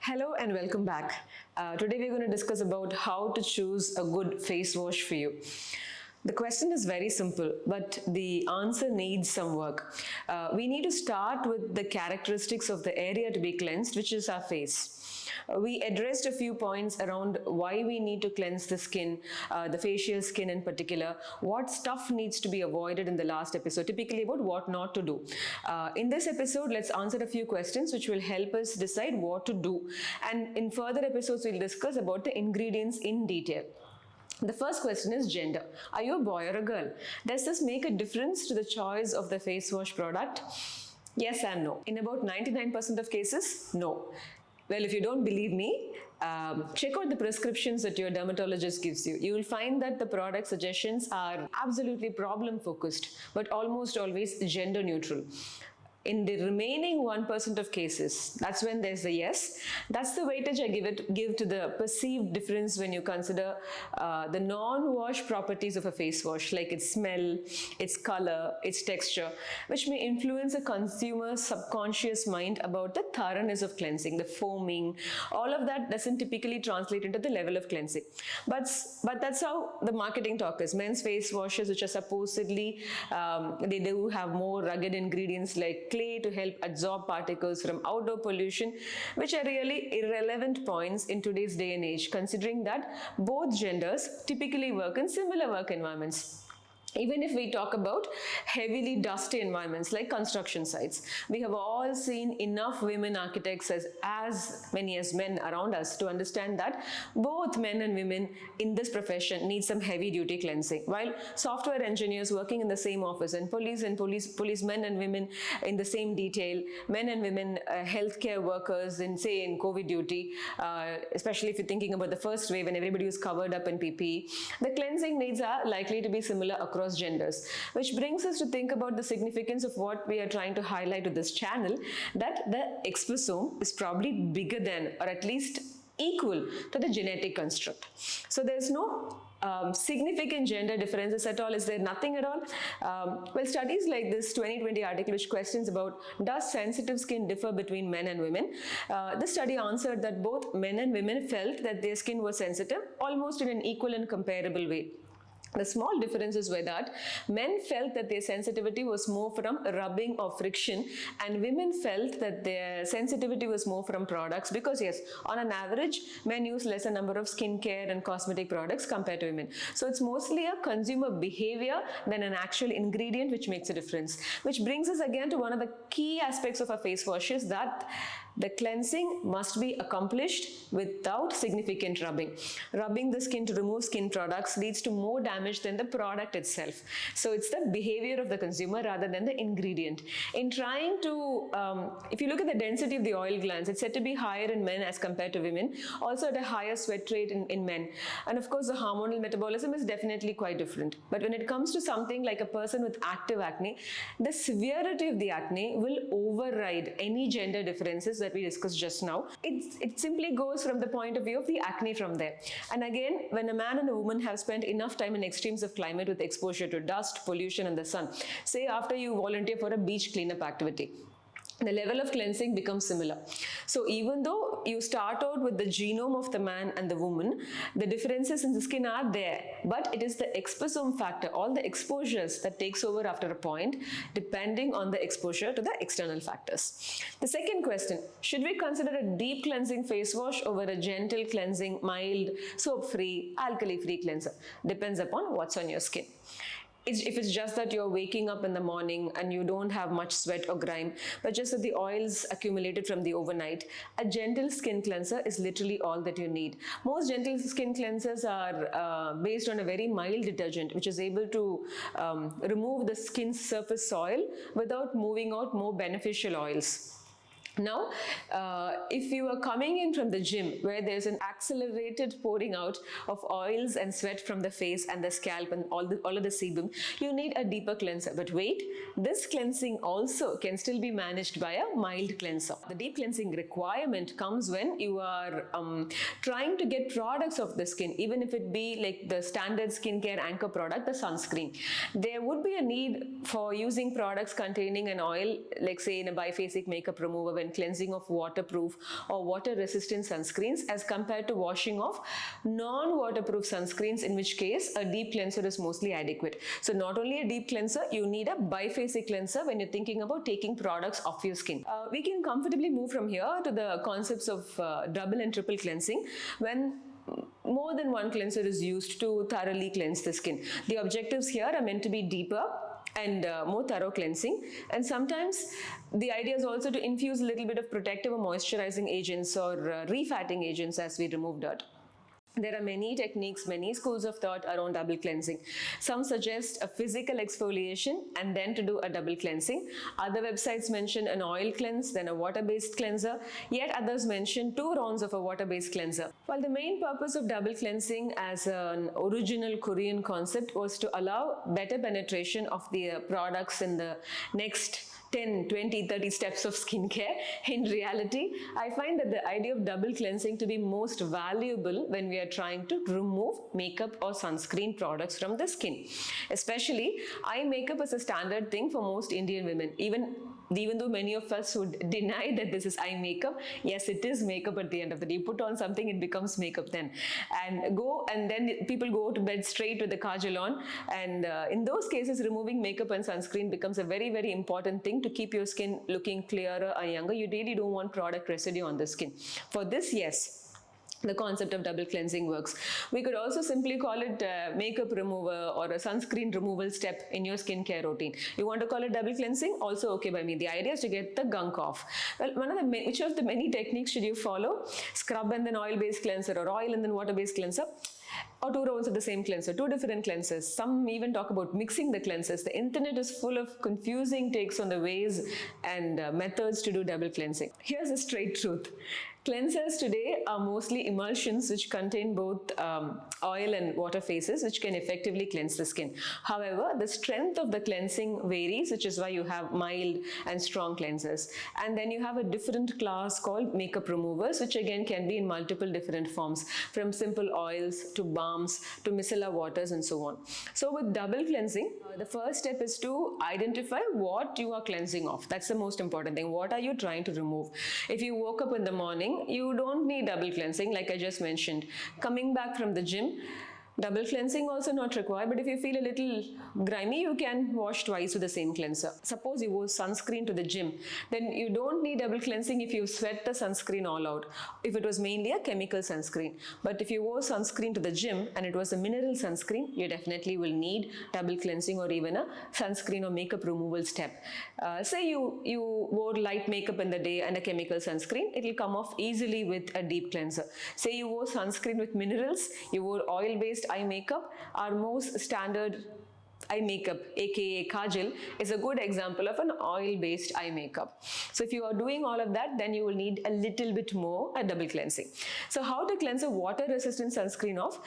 Hello and welcome back. Today we're going to discuss about how to choose a good face wash for you. The question is very simple, but the answer needs some work. We need to start with the characteristics of the area to be cleansed, which is our face. We addressed a few points around why we need to cleanse the skin, the facial skin in particular, what stuff needs to be avoided in the last episode, typically about what not to do. In this episode, let's answer a few questions which will help us decide what to do. And in further episodes, we'll discuss about the ingredients in detail. The first question is gender. Are you a boy or a girl? Does this make a difference to the choice of the face wash product? Yes and no. In about 99% of cases, no. Well, if you don't believe me, check out the prescriptions that your dermatologist gives you. You will find that the product suggestions are absolutely problem focused, but almost always gender neutral. In the remaining 1% of cases, that's when there's a yes. That's the weightage I give to the perceived difference when you consider the non-wash properties of a face wash, like its smell, its color, its texture, which may influence a consumer's subconscious mind about the thoroughness of cleansing, the foaming. All of that doesn't typically translate into the level of cleansing. But that's how the marketing talk is. Men's face washes, which are supposedly, they do have more rugged ingredients like clay to help absorb particles from outdoor pollution, which are really irrelevant points in today's day and age, considering that both genders typically work in similar work environments. Even if we talk about heavily dusty environments like construction sites, we have all seen enough women architects as many as men around us to understand that both men and women in this profession need some heavy duty cleansing. While software engineers working in the same office, and policemen and women in the same detail, men and women healthcare workers in COVID duty, especially if you're thinking about the first wave when everybody was covered up in PPE, the cleansing needs are likely to be similar across genders, which brings us to think about the significance of what we are trying to highlight to this channel, that the exposome is probably bigger than, or at least equal to, the genetic construct. So there's no significant gender differences at all. Is there nothing at all? Well, studies like this 2020 article which questions about does sensitive skin differ between men and women, this study answered that both men and women felt that their skin was sensitive almost in an equal and comparable way. The small differences were that men felt that their sensitivity was more from rubbing or friction, and women felt that their sensitivity was more from products, because yes, on an average, men use lesser number of skincare and cosmetic products compared to women. So it's mostly a consumer behavior than an actual ingredient which makes a difference. Which brings us again to one of the key aspects of a face wash, is that the cleansing must be accomplished without significant rubbing. Rubbing the skin to remove skin products leads to more damage than the product itself. So it's the behavior of the consumer rather than the ingredient. In trying to, if you look at the density of the oil glands, it's said to be higher in men as compared to women, also at a higher sweat rate in men. And of course, the hormonal metabolism is definitely quite different. But when it comes to something like a person with active acne, the severity of the acne will override any gender differences that we discussed just now. It simply goes from the point of view of the acne from there. And again, when a man and a woman have spent enough time in extremes of climate with exposure to dust, pollution and the sun, say after you volunteer for a beach cleanup activity, the level of cleansing becomes similar. So even though you start out with the genome of the man and the woman, the differences in the skin are there, but it is the exposome factor, all the exposures, that takes over after a point, depending on the exposure to the external factors. The second question, should we consider a deep cleansing face wash over a gentle cleansing, mild, soap-free, alkali-free cleanser? Depends upon what's on your skin. If it's just that you're waking up in the morning and you don't have much sweat or grime, but just that the oils accumulated from the overnight, a gentle skin cleanser is literally all that you need. Most gentle skin cleansers are based on a very mild detergent, which is able to remove the skin's surface soil without moving out more beneficial oils. Now, if you are coming in from the gym where there's an accelerated pouring out of oils and sweat from the face and the scalp and all of the sebum, you need a deeper cleanser. But wait, this cleansing also can still be managed by a mild cleanser. The deep cleansing requirement comes when you are trying to get products of the skin, even if it be like the standard skincare anchor product, the sunscreen. There would be a need for using products containing an oil, like say in a biphasic makeup remover, when cleansing of waterproof or water-resistant sunscreens as compared to washing off non-waterproof sunscreens, in which case a deep cleanser is mostly adequate. So not only a deep cleanser, you need a biphasic cleanser when you're thinking about taking products off your skin. We can comfortably move from here to the concepts of double and triple cleansing when more than one cleanser is used to thoroughly cleanse the skin. The objectives here are meant to be deeper and more thorough cleansing, and sometimes the idea is also to infuse a little bit of protective or moisturizing agents or refatting agents as we remove dirt. There are many techniques, many schools of thought around double cleansing. Some suggest a physical exfoliation and then to do a double cleansing. Other websites mention an oil cleanse, then a water-based cleanser. Yet others mention 2 rounds of a water-based cleanser. While the main purpose of double cleansing as an original Korean concept was to allow better penetration of the products in the next 10, 20, 30 steps of skincare. In reality, I find that the idea of double cleansing to be most valuable when we are trying to remove makeup or sunscreen products from the skin. Especially, eye makeup is a standard thing for most Indian women. Even though many of us would deny that this is eye makeup, yes, it is makeup at the end of the day. You put on something, it becomes makeup then. And then people go to bed straight with the kajal on. And in those cases, removing makeup and sunscreen becomes a very, very important thing to keep your skin looking clearer and younger. You really don't want product residue on the skin. For this, yes, the concept of double cleansing works. We could also simply call it a makeup remover or a sunscreen removal step in your skincare routine. You want to call it double cleansing? Also okay by me. The idea is to get the gunk off. Well, which of the many techniques should you follow? Scrub and then oil-based cleanser, or oil and then water-based cleanser? Or 2 rounds of the same cleanser, 2 different cleansers. Some even talk about mixing the cleansers. The internet is full of confusing takes on the ways and methods to do double cleansing. Here's the straight truth. Cleansers today are mostly emulsions which contain both oil and water phases, which can effectively cleanse the skin. However, the strength of the cleansing varies, which is why you have mild and strong cleansers. And then you have a different class called makeup removers, which again can be in multiple different forms, from simple oils to balms to micellar waters and so on. So with double cleansing, the first step is to identify what you are cleansing of. That's the most important thing. What are you trying to remove? If you woke up in the morning, you don't need double cleansing, like I just mentioned. Coming back from the gym, double cleansing also not required, but if you feel a little grimy, you can wash twice with the same cleanser. Suppose you wore sunscreen to the gym, then you don't need double cleansing if you sweat the sunscreen all out, if it was mainly a chemical sunscreen. But if you wore sunscreen to the gym and it was a mineral sunscreen, you definitely will need double cleansing or even a sunscreen or makeup removal step. Say you wore light makeup in the day and a chemical sunscreen, it will come off easily with a deep cleanser. Say you wore sunscreen with minerals, you wore oil-based eye makeup. Our most standard eye makeup, aka kajal, is a good example of an oil-based eye makeup. So if you are doing all of that, then you will need a little bit more a double cleansing. So how to cleanse a water-resistant sunscreen off?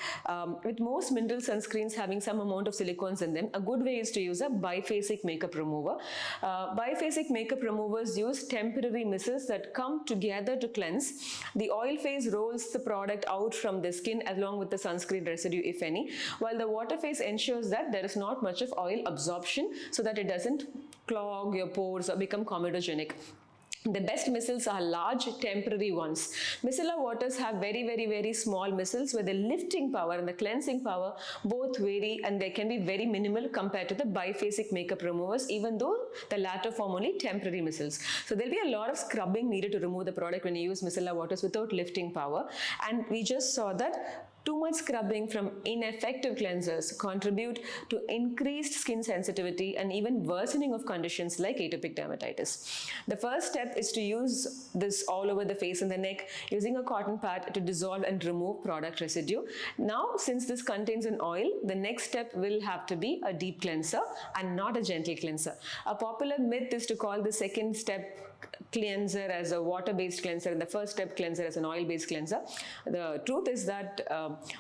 With most mineral sunscreens having some amount of silicones in them, a good way is to use a biphasic makeup remover. Biphasic makeup removers use temporary micells that come together to cleanse. The oil phase rolls the product out from the skin along with the sunscreen residue, if any, while the water phase ensures that there is not much of oil absorption so that it doesn't clog your pores or become comedogenic. The best micells are large temporary ones. Micellar waters have very, very, very small micells where the lifting power and the cleansing power both vary, and they can be very minimal compared to the biphasic makeup removers, even though the latter form only temporary micells. So there'll be a lot of scrubbing needed to remove the product when you use micellar waters without lifting power. And we just saw that too much scrubbing from ineffective cleansers contribute to increased skin sensitivity and even worsening of conditions like atopic dermatitis. The first step is to use this all over the face and the neck using a cotton pad to dissolve and remove product residue. Now, since this contains an oil, the next step will have to be a deep cleanser and not a gentle cleanser. A popular myth is to call the second step cleanser as a water-based cleanser and the first step cleanser as an oil-based cleanser. The truth is that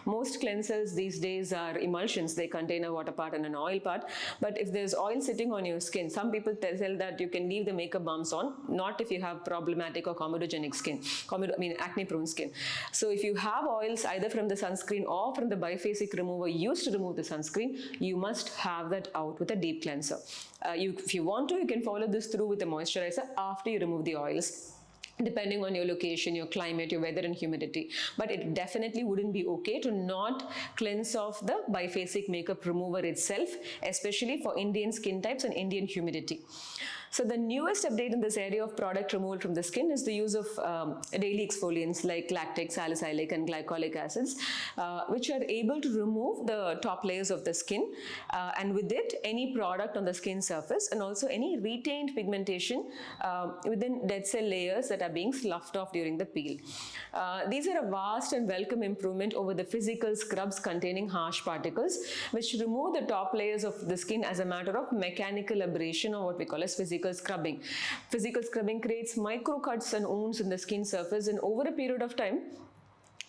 most cleansers these days are emulsions. They contain a water part and an oil part. But if there's oil sitting on your skin, some people tell that you can leave the makeup balms on, not if you have problematic or comedogenic skin, acne-prone skin. So if you have oils either from the sunscreen or from the biphasic remover used to remove the sunscreen, you must have that out with a deep cleanser. If you want to, you can follow this through with a moisturizer after you remove the oils. depending on your location, your climate, your weather and humidity. But it definitely wouldn't be okay to not cleanse off the biphasic makeup remover itself, especially for Indian skin types and Indian humidity. So the newest update in this area of product removal from the skin is the use of daily exfoliants like lactic, salicylic and glycolic acids, which are able to remove the top layers of the skin, and with it any product on the skin surface, and also any retained pigmentation within dead cell layers that are being sloughed off during the peel. These are a vast and welcome improvement over the physical scrubs containing harsh particles, which remove the top layers of the skin as a matter of mechanical abrasion, or what we call as physical scrubbing. Physical scrubbing creates micro cuts and wounds in the skin surface, and over a period of time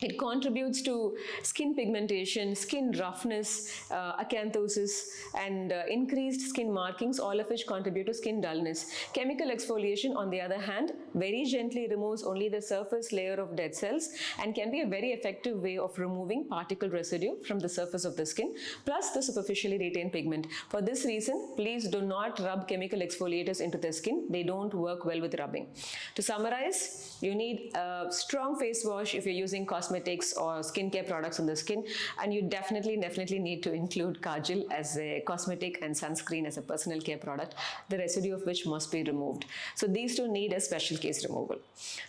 it contributes to skin pigmentation, skin roughness, acanthosis, and increased skin markings, all of which contribute to skin dullness. Chemical exfoliation, on the other hand, very gently removes only the surface layer of dead cells and can be a very effective way of removing particle residue from the surface of the skin, plus the superficially retained pigment. For this reason, please do not rub chemical exfoliators into the skin. They don't work well with rubbing. To summarize, you need a strong face wash if you're using cosmetics or skincare products on the skin, and you definitely need to include kajal as a cosmetic and sunscreen as a personal care product, the residue of which must be removed. So these two need a special case removal.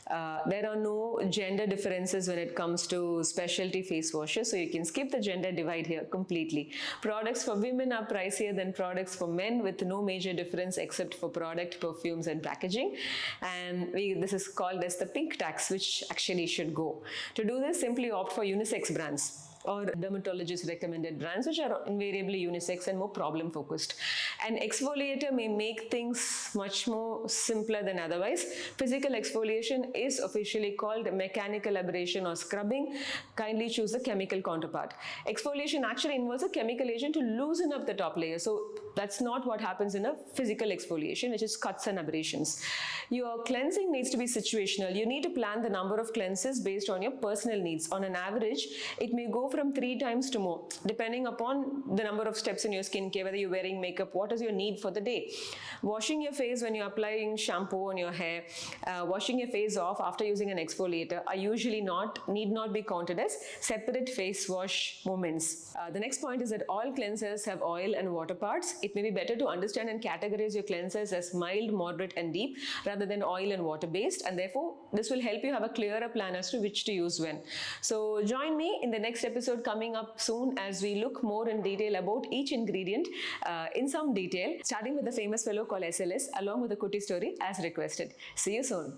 There are no gender differences when it comes to specialty face washes, so you can skip the gender divide here completely. Products for women are pricier than products for men, with no major difference except for product, perfumes and packaging, and this is called as the pink tax, which actually should go. To do this, simply opt for unisex brands or dermatologist recommended brands, which are invariably unisex and more problem focused. An exfoliator may make things much more simpler than otherwise. Physical exfoliation is officially called mechanical abrasion or scrubbing. Kindly choose the chemical counterpart. Exfoliation actually involves a chemical agent to loosen up the top layer, so that's not what happens in a physical exfoliation, which is cuts and abrasions. Your cleansing needs to be situational. You need to plan the number of cleanses based on your personal needs. On an average, it may go from 3 times to more, depending upon the number of steps in your skincare, whether you're wearing makeup, what is your need for the day. Washing your face when you're applying shampoo on your hair, washing your face off after using an exfoliator are usually need not be counted as separate face wash moments. The next point is that all cleansers have oil and water parts. It may be better to understand and categorize your cleansers as mild, moderate and deep rather than oil and water based, and therefore this will help you have a clearer plan as to which to use when. So join me in the next episode coming up soon as we look more in detail about each ingredient in some detail, starting with the famous fellow called SLS along with the Kutti story as requested. See you soon.